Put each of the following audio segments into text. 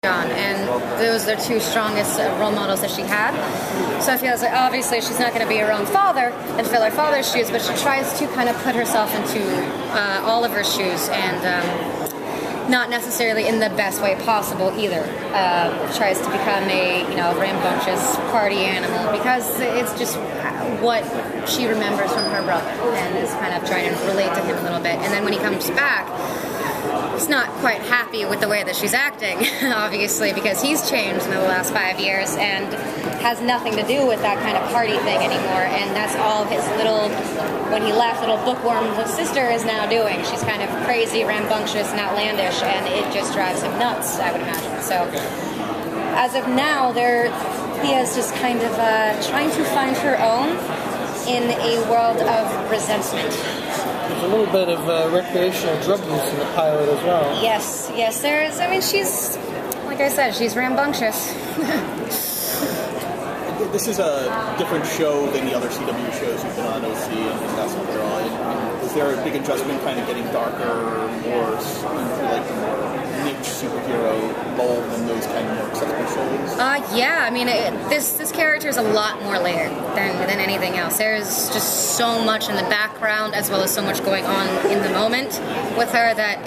John, and those are two strongest role models that she had. So I feel like obviously she's not going to be her own father and fill her father's shoes, but she tries to kind of put herself into Oliver's shoes, and not necessarily in the best way possible either. Tries to become a rambunctious party animal because it's just what she remembers from her brother, and is kind of trying to relate to him a little bit. And then when he comes back, he's not quite happy with the way that she's acting, obviously, because he's changed in the last 5 years and has nothing to do with that kind of party thing anymore. And that's all his little, when he left, little bookworm little sister is now doing. She's kind of crazy, rambunctious, and outlandish, and it just drives him nuts, I would imagine. So, as of now, Thea's just kind of trying to find her own in a world of resentment. There's a little bit of recreational drug use in the pilot as well. Yes, there is. I mean, she's, like I said, she's rambunctious. This is a different show than the other CW shows you've been on, OC and Gossip Girl. Is there a big adjustment kind of getting darker, more into like the more niche superhero mold than those kind of more accessible shows? Yeah, I mean, this character is a lot more layered than anything else. There's just so much in the background as well as so much going on in the moment with her that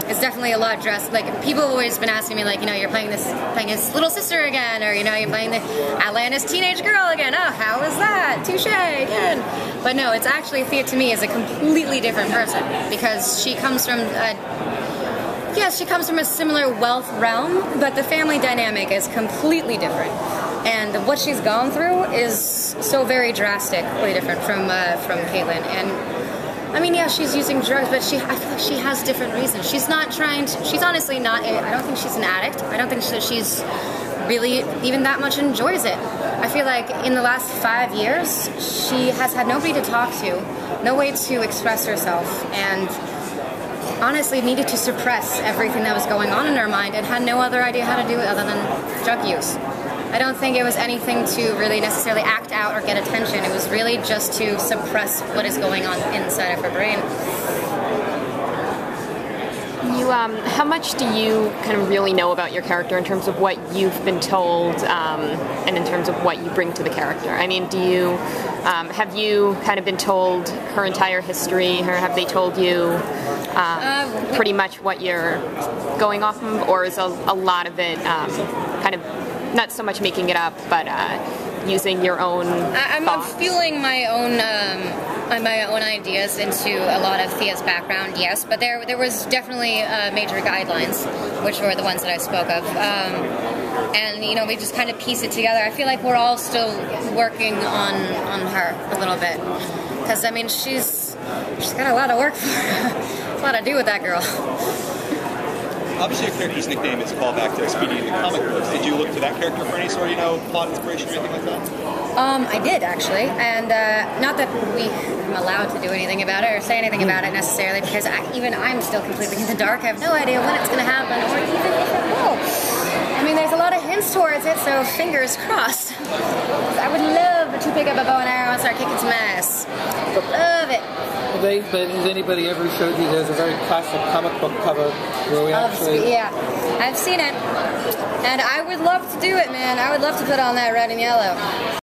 it's definitely a lot dressed. Like, people have always been asking me, like, you're playing his little sister again, or you're playing the Atlantis teenage girl again. Oh, how is that? Touche, again. But no, it's actually, Thea to me is a completely different person, because she comes from she comes from a similar wealth realm, but the family dynamic is completely different. And what she's gone through is so very drastically different from Caitlin. And I mean, yeah, she's using drugs, but I feel like she has different reasons. She's not trying to, she's honestly not, I don't think she's an addict. I don't think she's really even that much enjoys it. I feel like in the last 5 years, she has had nobody to talk to, no way to express herself, and honestly needed to suppress everything that was going on in her mind and had no other idea how to do it other than drug use. I don't think it was anything to really necessarily act out or get attention. It was really just to suppress what is going on inside of her brain. How much do you kind of really know about your character in terms of what you've been told and in terms of what you bring to the character? I mean, have you kind of been told her entire history, or have they told you pretty much what you're going off of, or is a lot of it kind of not so much making it up, but using your own I'm fueling my own ideas into a lot of Thea's background, yes, but there was definitely major guidelines, which were the ones that I spoke of. And we just kind of piece it together. I feel like we're all still working on her a little bit, because I mean she's got a lot of work for her. A lot to do with that girl. Obviously, your character's nickname is a callback to Speedy in the comic books. Did you look to that character for any sort of, plot inspiration or anything like that? I did, actually, and not that I'm allowed to do anything about it or say anything about it necessarily, because even I'm still completely in the dark. I have no idea when it's going to happen, or even if it will. I mean, there's a lot of hints towards it, so fingers crossed. I would love to pick up a bow and arrow and start kicking some ass. Love it. Has anybody ever showed you there's a very classic comic book cover where we actually... Yeah, I've seen it. And I would love to do it, man. I would love to put on that red and yellow.